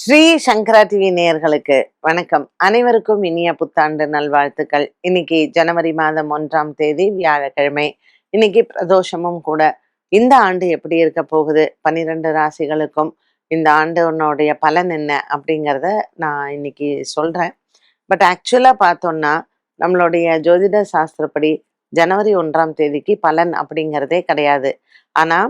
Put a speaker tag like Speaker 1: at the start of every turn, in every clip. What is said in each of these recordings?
Speaker 1: ஸ்ரீ சங்கரா TV நேயர்களுக்கு வணக்கம். அனைவருக்கும் இனிய புத்தாண்டு நல்வாழ்த்துக்கள். இன்னைக்கு ஜனவரி மாதம் 1ஆம் தேதி வியாழக்கிழமை. இன்னைக்கு பிரதோஷமும் கூட. இந்த ஆண்டு எப்படி இருக்க போகுது, 12 ராசிகளுக்கும் இந்த ஆண்டுனுடைய பலன் என்ன அப்படிங்கிறத நான் இன்னைக்கு சொல்றேன். பட் ஆக்சுவலா பார்த்தோம்னா நம்மளுடைய ஜோதிட சாஸ்திரப்படி ஜனவரி 1ஆம் தேதிக்கு பலன் அப்படிங்கிறதே கிடையாது. ஆனா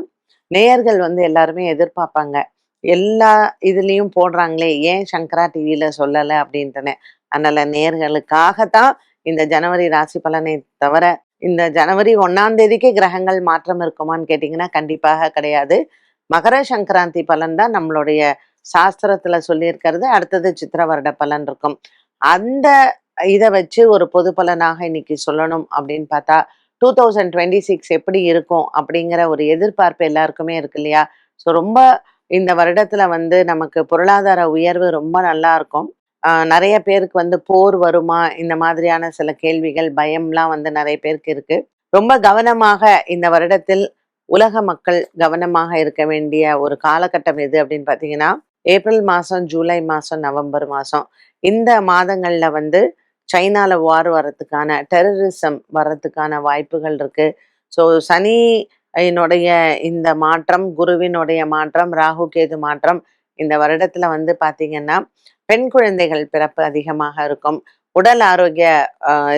Speaker 1: நேயர்கள் எல்லாருமே எதிர்பார்ப்பாங்க, எல்லா இதுலயும் போடுறாங்களே, ஏன் சங்கரா டிவியில சொல்லல அப்படின்ட்டுன்னு. அதனால நேயர்களுக்காகத்தான் இந்த ஜனவரி ராசி பலனை தவிர, இந்த ஜனவரி 1ஆம் தேதிக்கே கிரகங்கள் மாற்றம் இருக்குமான்னு கேட்டிங்கன்னா கண்டிப்பாக கிடையாது. மகர சங்கராந்தி பலன் தான் நம்மளுடைய சாஸ்திரத்துல சொல்லியிருக்கிறது. அடுத்தது சித்திர வருட பலன் இருக்கும். அந்த இதை வச்சு ஒரு பொது பலனாக இன்னைக்கு சொல்லணும் அப்படின்னு பார்த்தா 2026 எப்படி இருக்கும் அப்படிங்கிற ஒரு எதிர்பார்ப்பு எல்லாருக்குமே இருக்கு இல்லையா? ஸோ ரொம்ப இந்த வருடத்துல நமக்கு பொருளாதார உயர்வு ரொம்ப நல்லா இருக்கும். நிறைய பேருக்கு போர் வருமா, இந்த மாதிரியான சில கேள்விகள், பயம்லாம் நிறைய பேருக்கு இருக்கு. ரொம்ப கவனமாக இந்த வருடத்தில் உலக மக்கள் கவனமாக இருக்க வேண்டிய ஒரு காலகட்டம் எது அப்படின்னு பார்த்தீங்கன்னா, ஏப்ரல் மாதம், ஜூலை மாதம், நவம்பர் மாதம். இந்த மாதங்கள்ல சைனால வார் வர்றதுக்கான, டெரரிசம் வர்றதுக்கான வாய்ப்புகள் இருக்கு. ஸோ சனி என்னுடைய இந்த மாற்றம், குருவினுடைய மாற்றம், ராகு கேது மாற்றம் இந்த வருடத்துல பார்த்தீங்கன்னா பெண் குழந்தைகள் பிறப்பு அதிகமாக இருக்கும். உடல் ஆரோக்கிய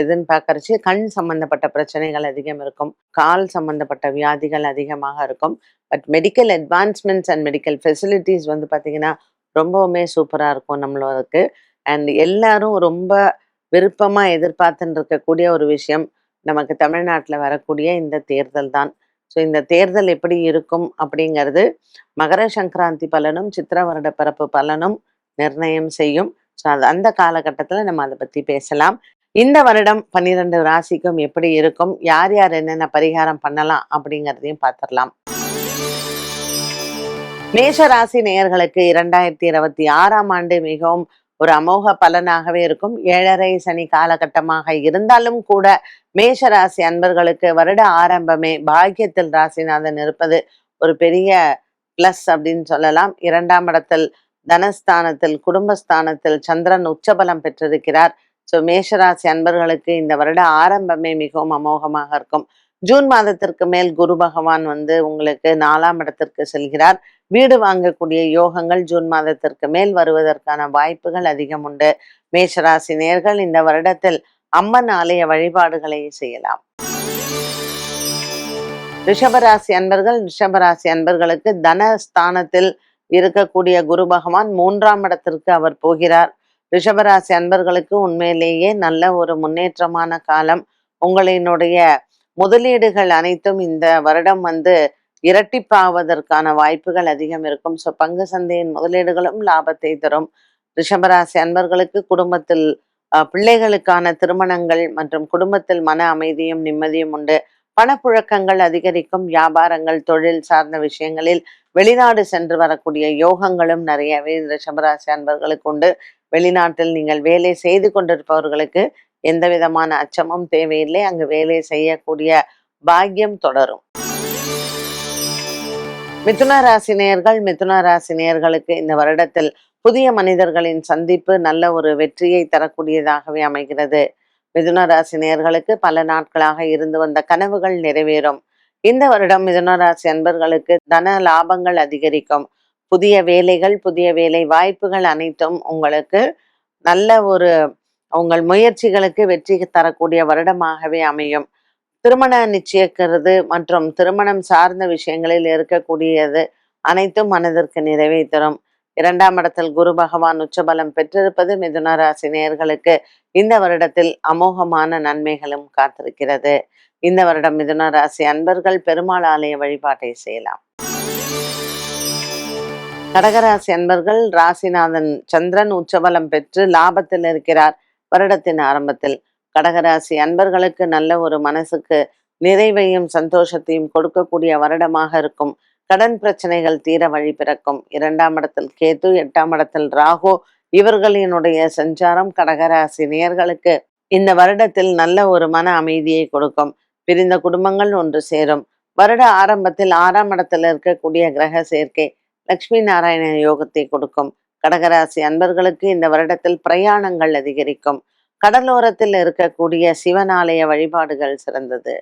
Speaker 1: இதுன்னு பார்க்கறச்சு கண் சம்பந்தப்பட்ட பிரச்சனைகள் அதிகம் இருக்கும். கால் சம்பந்தப்பட்ட வியாதிகள் அதிகமாக இருக்கும். But medical advancements and medical facilities பார்த்தீங்கன்னா ரொம்பவுமே சூப்பராக இருக்கும் நம்மளுக்கு. அண்ட் எல்லாரும் ரொம்ப விருப்பமா எதிர்பார்த்துன்னு இருக்கக்கூடிய ஒரு விஷயம் நமக்கு தமிழ்நாட்டில் வரக்கூடிய இந்த தேர்தல் தான். ஸோ இந்த தேர்தல் எப்படி இருக்கும் அப்படிங்கிறது மகர சங்கராந்தி பலனும் சித்திர வருட பிறப்பு பலனும் நிர்ணயம் செய்யும். ஸோ அந்த காலகட்டத்தில் நம்ம அதை பற்றி பேசலாம். இந்த வருடம் 12 ராசிக்கும் எப்படி இருக்கும், யார் யார் என்னென்ன பரிகாரம் பண்ணலாம் அப்படிங்கிறதையும் பார்த்துடலாம். மேஷ ராசி நேயர்களுக்கு 2026ஆம் ஆண்டு மிகவும் ஒரு அமோக பலனாகவே இருக்கும். 7.5 சனி காலகட்டமாக இருந்தாலும் கூட மேஷ ராசி அன்பர்களுக்கு வருட ஆரம்பமே பாக்கியத்தில் ராசிநாதன் இருப்பது ஒரு பெரிய பிளஸ் அப்படின்னு சொல்லலாம். 2ஆம் இடத்தில் தனஸ்தானத்தில், குடும்பஸ்தானத்தில் சந்திரன் உச்சபலம் பெற்றிருக்கிறார். ஸோ மேஷராசி அன்பர்களுக்கு இந்த வருட ஆரம்பமே மிகவும் அமோகமாக இருக்கும். ஜூன் மாதத்திற்கு மேல் குரு பகவான் உங்களுக்கு 4ஆம் இடத்திற்கு செல்கிறார். வீடு வாங்கக்கூடிய யோகங்கள் ஜூன் மாதத்திற்கு மேல் வருவதற்கான வாய்ப்புகள் அதிகம் உண்டு. மேஷராசி நேயர்கள் இந்த வருடத்தில் அம்மன் ஆலய வழிபாடுகளை செய்யலாம். ரிஷபராசி அன்பர்களுக்கு தனஸ்தானத்தில் இருக்கக்கூடிய குரு பகவான் 3ஆம் இடத்திற்கு அவர் போகிறார். ரிஷபராசி அன்பர்களுக்கு உண்மையிலேயே நல்ல ஒரு முன்னேற்றமான காலம். உங்களினுடைய முதலீடுகள் அனைத்தும் இந்த வருடம் இரட்டிப்பாவதற்கான வாய்ப்புகள் அதிகம் இருக்கும். ஸோ பங்கு சந்தையின் முதலீடுகளும் லாபத்தை தரும். ரிஷபராசி அன்பர்களுக்கு குடும்பத்தில் பிள்ளைகளுக்கான திருமணங்கள் மற்றும் குடும்பத்தில் மன அமைதியும் நிம்மதியும் உண்டு. பணப்புழக்கங்கள் அதிகரிக்கும். வியாபாரங்கள், தொழில் சார்ந்த விஷயங்களில் வெளிநாடு சென்று வரக்கூடிய யோகங்களும் நிறையவே ரிஷபராசி அன்பர்களுக்கு உண்டு. வெளிநாட்டில் நீங்கள் வேலை செய்து கொண்டிருப்பவர்களுக்கு எந்த விதமான அச்சமும் தேவையில்லை. அங்கு வேலை செய்யக்கூடிய பாக்கியம் தொடரும். மிதுன ராசி நேயர்களுக்கு இந்த வருடத்தில் புதிய மனிதர்களின் சந்திப்பு நல்ல ஒரு வெற்றியை தரக்கூடியதாகவே அமைகிறது. மிதுன ராசி நேயர்களுக்கு பல நாட்களாக இருந்து வந்த கனவுகள் நிறைவேறும். இந்த வருடம் மிதுன ராசி அன்பர்களுக்கு தன லாபங்கள் அதிகரிக்கும். புதிய வேலைகள், புதிய வேலை வாய்ப்புகள் அனைத்தும் உங்களுக்கு நல்ல ஒரு உங்கள் முயற்சிகளுக்கு வெற்றி தரக்கூடிய வருடமாகவே அமையும். திருமண நிச்சயிக்கிறது மற்றும் திருமணம் சார்ந்த விஷயங்களில் இருக்கக்கூடியது அனைத்தும் மனதிற்கு நிறைவை தரும். 2ஆம் இடத்தில் குரு பகவான் உச்சபலம் பெற்றிருப்பது மிதுன ராசி நேயர்களுக்கு இந்த வருடத்தில் அமோகமான நன்மைகளும் காத்திருக்கிறது. இந்த வருடம் மிதுன ராசி அன்பர்கள் பெருமாள் ஆலய வழிபாட்டை செய்யலாம். கடகராசி அன்பர்கள், ராசிநாதன் சந்திரன் உச்சபலம் பெற்று லாபத்தில் இருக்கிறார். வருடத்தின் ஆரம்பத்தில் கடகராசி அன்பர்களுக்கு நல்ல ஒரு மனசுக்கு நிறைவையும் சந்தோஷத்தையும் கொடுக்கக்கூடிய வருடமாக இருக்கும். கடன் பிரச்சனைகள் தீர வழி பிறக்கும். 2ஆம் இடத்தில் கேது, 8ஆம் இடத்தில் ராகு, இவர்களினுடைய சஞ்சாரம் கடகராசி நேயர்களுக்கு இந்த வருடத்தில் நல்ல ஒரு மன அமைதியை கொடுக்கும். பிரிந்த குடும்பங்கள் ஒன்று சேரும். வருட ஆரம்பத்தில் 6ஆம் இடத்தில் இருக்கக்கூடிய கிரக சேர்க்கை லட்சுமி நாராயண யோகத்தை கொடுக்கும். கடகராசி அன்பர்களுக்கு இந்த வருடத்தில் பிரயாணங்கள் அதிகரிக்கும். கடலோரத்தில் இருக்கக்கூடிய சிவன் ஆலய வழிபாடுகள் சிறந்தது.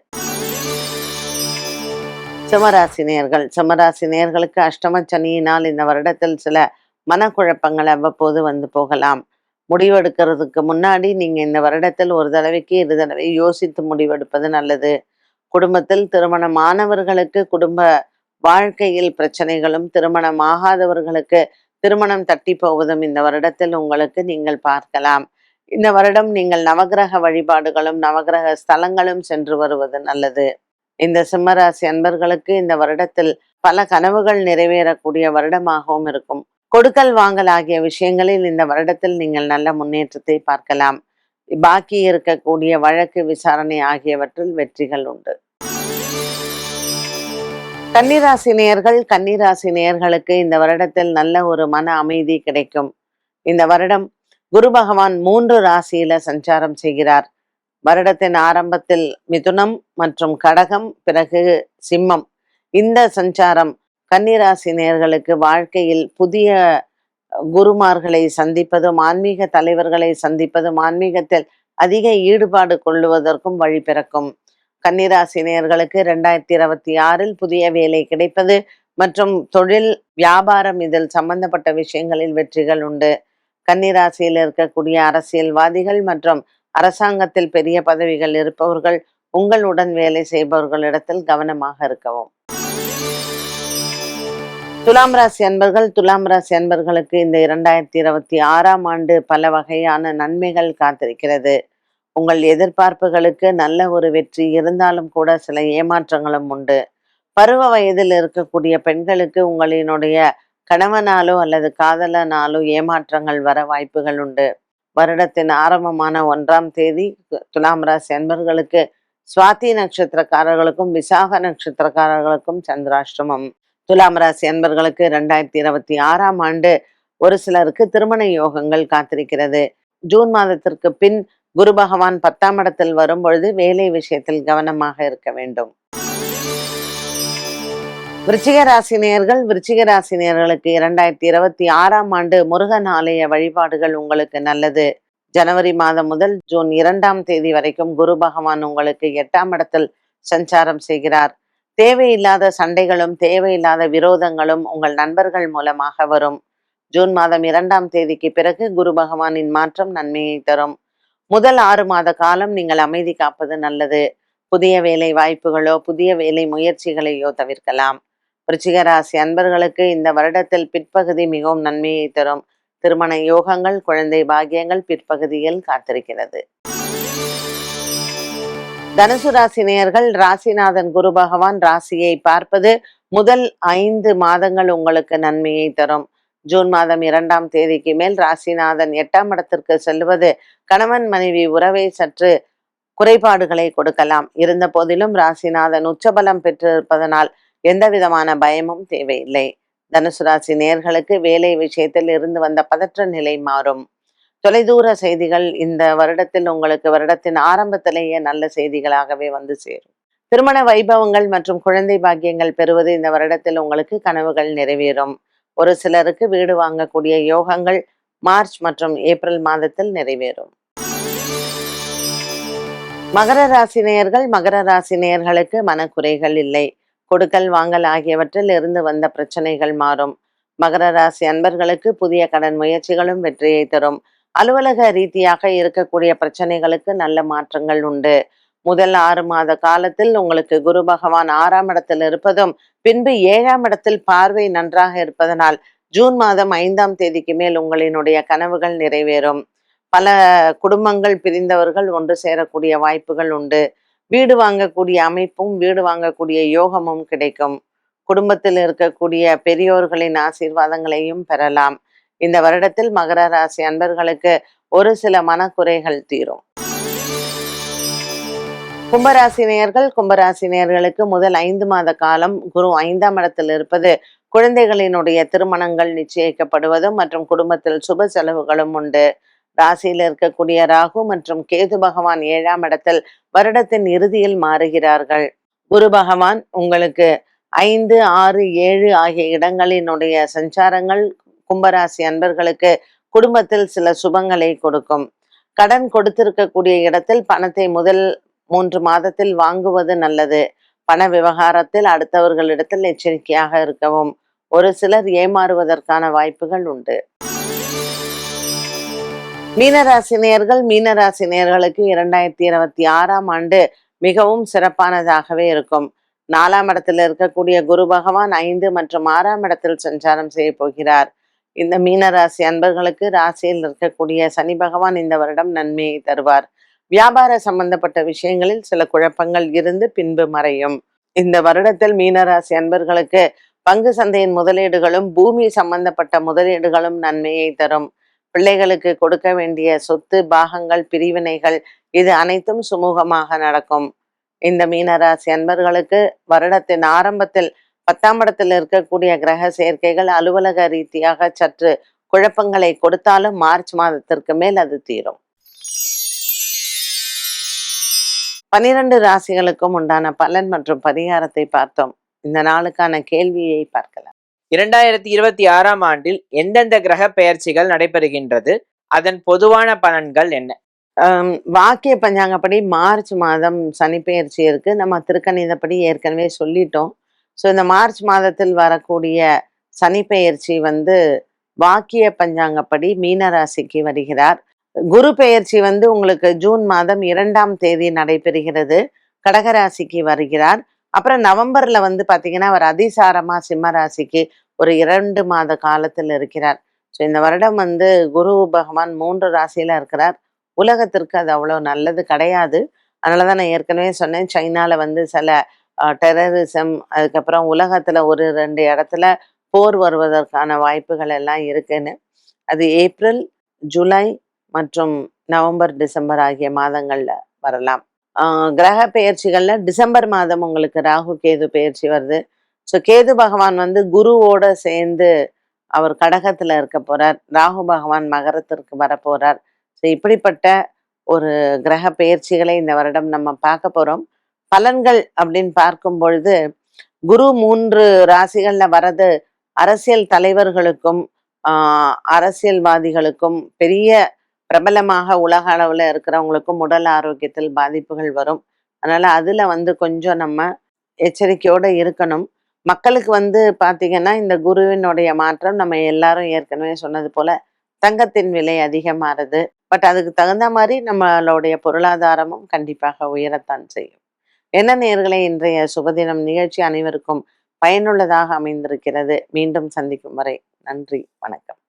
Speaker 1: சிம்மராசி நேயர்களுக்கு அஷ்டம சனியினால் இந்த வருடத்தில் சில மனக்குழப்பங்கள் அவ்வப்போது வந்து போகலாம். முடிவெடுக்கிறதுக்கு முன்னாடி நீங்க இந்த வருடத்தில் ஒரு தடவைக்கு 2 தடவை யோசித்து முடிவெடுப்பது நல்லது. குடும்பத்தில் திருமணமானவர்களுக்கு குடும்ப வாழ்க்கையில் பிரச்சனைகளும், திருமணம் ஆகாதவர்களுக்கு திருமணம் தட்டி போவதும் இந்த வருடத்தில் உங்களுக்கு நீங்கள் பார்க்கலாம். இந்த வருடம் நீங்கள் நவகிரக வழிபாடுகளும் நவகிரக ஸ்தலங்களும் சென்று வருவது நல்லது. இந்த சிம்மராசி அன்பர்களுக்கு இந்த வருடத்தில் பல கனவுகள் நிறைவேறக்கூடிய வருடமாகவும் இருக்கும். கொடுக்கல் வாங்கல் ஆகிய விஷயங்களில் இந்த வருடத்தில் நீங்கள் நல்ல முன்னேற்றத்தை பார்க்கலாம். பாக்கி இருக்கக்கூடிய வழக்கு விசாரணை ஆகியவற்றில் வெற்றிகள் உண்டு. கன்னிராசி நேயர்களுக்கு இந்த வருடத்தில் நல்ல ஒரு மன அமைதி கிடைக்கும். இந்த வருடம் குரு பகவான் 3 ராசியில சஞ்சாரம் செய்கிறார். வருடத்தின் ஆரம்பத்தில் மிதுனம் மற்றும் கடகம், பிறகு சிம்மம். இந்த சஞ்சாரம் கன்னிராசி நேயர்களுக்கு வாழ்க்கையில் புதிய குருமார்களை சந்திப்பதும், ஆன்மீக தலைவர்களை சந்திப்பதும், ஆன்மீகத்தில் அதிக ஈடுபாடு கொள்ளுவதற்கும் வழி பிறக்கும். கன்னிராசி நேயர்களுக்கு 2026 புதிய வேலை கிடைப்பது மற்றும் தொழில், வியாபாரம் இதில் சம்பந்தப்பட்ட விஷயங்களில் வெற்றிகள் உண்டு. கன்னிராசியில் இருக்கக்கூடிய அரசியல்வாதிகள் மற்றும் அரசாங்கத்தில் பெரிய பதவிகள் இருப்பவர்கள் உங்களுடன் வேலை செய்பவர்களிடத்தில் கவனமாக இருக்கவும். துலாம் ராசி அன்பர்களுக்கு இந்த 2026 பல வகையான நன்மைகள் காத்திருக்கிறது. உங்கள் எதிர்பார்ப்புகளுக்கு நல்ல ஒரு வெற்றி இருந்தாலும் கூட சில ஏமாற்றங்களும் உண்டு. பருவ வயதில் இருக்கக்கூடிய பெண்களுக்கு உங்களினுடைய கணவனாலோ அல்லது காதலனாலோ ஏமாற்றங்கள் வர வாய்ப்புகள் உண்டு. வருடத்தின் ஆரம்பமான 1ஆம் தேதி துலாம் ராசி அன்பர்களுக்கு சுவாதி நட்சத்திரக்காரர்களுக்கும் விசாக நட்சத்திரக்காரர்களுக்கும் சந்திராஷ்டமம். துலாம் ராசி அன்பர்களுக்கு 2026 ஒரு சிலருக்கு திருமண யோகங்கள் காத்திருக்கிறது. ஜூன் மாதத்திற்கு பின் குரு பகவான் 10ஆம் இடத்தில் வரும் பொழுது வேலை விஷயத்தில் கவனமாக இருக்க வேண்டும். விருச்சிக ராசி நேயர்களுக்கு 2026 முருகன் ஆலய வழிபாடுகள் உங்களுக்கு நல்லது. ஜனவரி மாதம் முதல் ஜூன் 2ஆம் தேதி வரைக்கும் குரு பகவான் உங்களுக்கு 8ஆம் இடத்தில் சஞ்சாரம் செய்கிறார். தேவையில்லாத சண்டைகளும் தேவையில்லாத விரோதங்களும் உங்கள் நண்பர்கள் மூலமாக வரும். ஜூன் மாதம் 2ஆம் தேதிக்கு பிறகு குரு பகவானின் மாற்றம் நன்மையை தரும். முதல் 6 மாத காலம் நீங்கள் அமைதி காப்பது நல்லது. புதிய வேலை வாய்ப்புகளோ புதிய வேலை முயற்சிகளையோ தவிர்க்கலாம். விருச்சிக ராசி அன்பர்களுக்கு இந்த வருடத்தில் பிற்பகுதி மிகவும் நன்மையை தரும். திருமண யோகங்கள், குழந்தை பாக்கியங்கள் பிற்பகுதியில் காத்திருக்கிறது. தனுசு ராசி நேயர்கள், ராசிநாதன் குரு பகவான் ராசியை பார்ப்பது முதல் 5 மாதங்கள் உங்களுக்கு நன்மையை தரும். ஜூன் மாதம் 2ஆம் தேதிக்கு மேல் ராசிநாதன் 8ஆம் இடத்திற்கு செல்வது கணவன் மனைவி உறவை சற்று குறைபாடுகளை கொடுக்கலாம். இருந்த போதிலும் ராசிநாதன் உச்சபலம் பெற்றிருப்பதனால் எந்த விதமான பயமும் தேவையில்லை. தனுசு ராசி நேயர்களுக்கு வேலை விஷயத்தில் இருந்து வந்த பதற்ற நிலை மாறும். தொலைதூர செய்திகள் இந்த வருடத்தில் உங்களுக்கு வருடத்தின் ஆரம்பத்திலேயே நல்ல செய்திகளாகவே வந்து சேரும். திருமண வைபவங்கள் மற்றும் குழந்தை பாக்கியங்கள் பெறுவது இந்த வருடத்தில் உங்களுக்கு கனவுகள் நிறைவேறும். ஒரு சிலருக்கு வீடு வாங்கக்கூடிய யோகங்கள் மார்ச் மற்றும் ஏப்ரல் மாதத்தில் நிறைவேறும். மகர ராசி நேயர்களுக்கு மனக்குறைகள் இல்லை. கொடுக்கல் வாங்கல் ஆகியவற்றில் இருந்து வந்த பிரச்சனைகள் மாறும். மகர ராசி அன்பர்களுக்கு புதிய கடன் முயற்சிகளும் வெற்றியை தரும். அலுவலக ரீதியாக இருக்கக்கூடிய பிரச்சனைகளுக்கு நல்ல மாற்றங்கள் உண்டு. முதல் 6 மாத காலத்தில் உங்களுக்கு குரு பகவான் 6ஆம் இடத்தில் இருப்பதும் பின்பு 7ஆம் இடத்தில் பார்வை நன்றாக இருப்பதனால் ஜூன் மாதம் 5ஆம் தேதிக்கு மேல் உங்களினுடைய கனவுகள் நிறைவேறும். பல குடும்பங்கள் பிரிந்தவர்கள் ஒன்று சேரக்கூடிய வாய்ப்புகள் உண்டு. வீடு வாங்கக்கூடிய அமைப்பும் வீடு வாங்கக்கூடிய யோகமும் கிடைக்கும். குடும்பத்தில் இருக்கக்கூடிய பெரியோர்களின் ஆசீர்வாதங்களையும் பெறலாம். இந்த வருடத்தில் மகர ராசி அன்பர்களுக்கு ஒரு சில மனக்குறைகள் தீரும். கும்பராசி நேயர்களுக்கு முதல் 5 மாத காலம் குரு 5ஆம் இடத்தில் இருப்பது குழந்தைகளினுடைய திருமணங்கள் நிச்சயிக்கப்படுவதும் மற்றும் குடும்பத்தில் சுப செலவுகளும் உண்டு. ராசியில் இருக்கக்கூடிய ராகு மற்றும் கேது பகவான் 7ஆம் இடத்தில் வருடத்தின் இறுதியில் மாறுகிறார்கள். குரு பகவான் உங்களுக்கு 5, 6, 7 ஆகிய இடங்களினுடைய சஞ்சாரங்கள் கும்பராசி அன்பர்களுக்கு குடும்பத்தில் சில சுபங்களை கொடுக்கும். கடன் கொடுத்திருக்கக்கூடிய இடத்தில் பணத்தை முதல் 3 மாதத்தில் வாங்குவது நல்லது. பண விவகாரத்தில் அடுத்தவர்களிடத்தில் எச்சரிக்கையாக இருக்கவும். ஒரு சிலர் ஏமாறுவதற்கான வாய்ப்புகள் உண்டு. மீனராசினியர்களுக்கு 2026ஆம் ஆண்டு மிகவும் சிறப்பானதாகவே இருக்கும். 4ஆம் இடத்தில் இருக்கக்கூடிய குரு பகவான் 5 மற்றும் 6ஆம் இடத்தில் சஞ்சாரம் செய்ய போகிறார். இந்த மீனராசி அன்பர்களுக்கு ராசியில் இருக்கக்கூடிய சனி பகவான் இந்த வருடம் நன்மையை தருவார். வியாபார சம்பந்தப்பட்ட விஷயங்களில் சில குழப்பங்கள் இருந்து பின்பு மறையும். இந்த வருடத்தில் மீனராசி அன்பர்களுக்கு பங்கு சந்தையின் முதலீடுகளும் பூமி சம்பந்தப்பட்ட முதலீடுகளும் நன்மையை தரும். பிள்ளைகளுக்கு கொடுக்க வேண்டிய சொத்து பாகங்கள் பிரிவினைகள் இது அனைத்தும் சுமூகமாக நடக்கும். இந்த மீனராசி அன்பர்களுக்கு வருடத்தின் ஆரம்பத்தில் 10ஆம் இடத்தில் இருக்கக்கூடிய கிரக சேர்க்கைகள் அலுவலக ரீதியாக சற்று குழப்பங்களை கொடுத்தாலும் மார்ச் மாதத்திற்கு மேல் அது தீரும். 12 ராசிகளுக்கும் உண்டான பலன் மற்றும் பரிகாரத்தை பார்த்தோம். இந்த நாளுக்கான கேள்வியை பார்க்கலாம்.
Speaker 2: 2026ஆம் ஆண்டில் எந்தெந்த கிரக பெயர்ச்சிகள் நடைபெறுகின்றது, அதன் பொதுவான பலன்கள் என்ன?
Speaker 1: வாக்கிய பஞ்சாங்கப்படி மார்ச் மாதம் சனி பெயர்ச்சி இருக்கு. நம்ம திருக்கணிதப்படி ஏற்கனவே சொல்லிட்டோம். ஸோ இந்த மார்ச் மாதத்தில் வரக்கூடிய சனி பெயர்ச்சி வாக்கிய பஞ்சாங்கப்படி மீன ராசிக்கு வருகிறார். குரு பெயர்ச்சி உங்களுக்கு ஜூன் மாதம் 2ஆம் தேதி நடைபெறுகிறது. கடகராசிக்கு வருகிறார். அப்புறம் நவம்பர்ல பாத்தீங்கன்னா அவர் அதிசாரமா சிம்ம ராசிக்கு ஒரு 2 மாத காலத்தில் இருக்கிறார். ஸோ இந்த வருடம் குரு பகவான் 3 ராசியில இருக்கிறார். உலகத்திற்கு அது அவ்வளோ நல்லது கிடையாது. அதனாலதான் நான் ஏற்கனவே சொன்னேன், சைனால சில டெரரிசம், அதுக்கப்புறம் உலகத்துல ஒரு 2 இடத்துல போர் வருவதற்கான வாய்ப்புகள் எல்லாம் இருக்குன்னு. அது ஏப்ரல், ஜூலை மற்றும் நவம்பர், டிசம்பர் ஆகிய மாதங்கள்ல வரலாம். கிரக பெயர்ச்சிகள்ல டிசம்பர் மாதம் உங்களுக்கு ராகு கேது பெயர்ச்சி வருது. ஸோ கேது பகவான் குருவோட சேர்ந்து அவர் கடகத்துல இருக்க போறார். ராகு பகவான் மகரத்திற்கு வரப்போறார். ஸோ இப்படிப்பட்ட ஒரு கிரக பெயர்ச்சிகளை இந்த வருடம் நம்ம பார்க்க போறோம். பலன்கள் அப்படின்னு பார்க்கும் பொழுது குரு 3 ராசிகள்ல வர்றது அரசியல் தலைவர்களுக்கும் அரசியல்வாதிகளுக்கும் பெரிய பிரபலமாக உலக அளவுல இருக்கிறவங்களுக்கும் உடல் ஆரோக்கியத்தில் பாதிப்புகள் வரும். அதனால அதுல கொஞ்சம் நம்ம எச்சரிக்கையோட இருக்கணும். மக்களுக்கு பாத்தீங்கன்னா இந்த குருவினுடைய மாற்றம் நம்ம எல்லாரும் ஏற்கனவே சொன்னது போல தங்கத்தின் விலை அதிகமாறுது. பட் அதுக்கு தகுந்த மாதிரி நம்மளுடைய பொருளாதாரமும் கண்டிப்பாக உயரத்தான் செய்யும். என்ன நேயர்களே, இன்றைய சுபதினம் நிகழ்ச்சி அனைவருக்கும் பயனுள்ளதாக அமைந்திருக்கிறது. மீண்டும் சந்திக்கும் வரை நன்றி, வணக்கம்.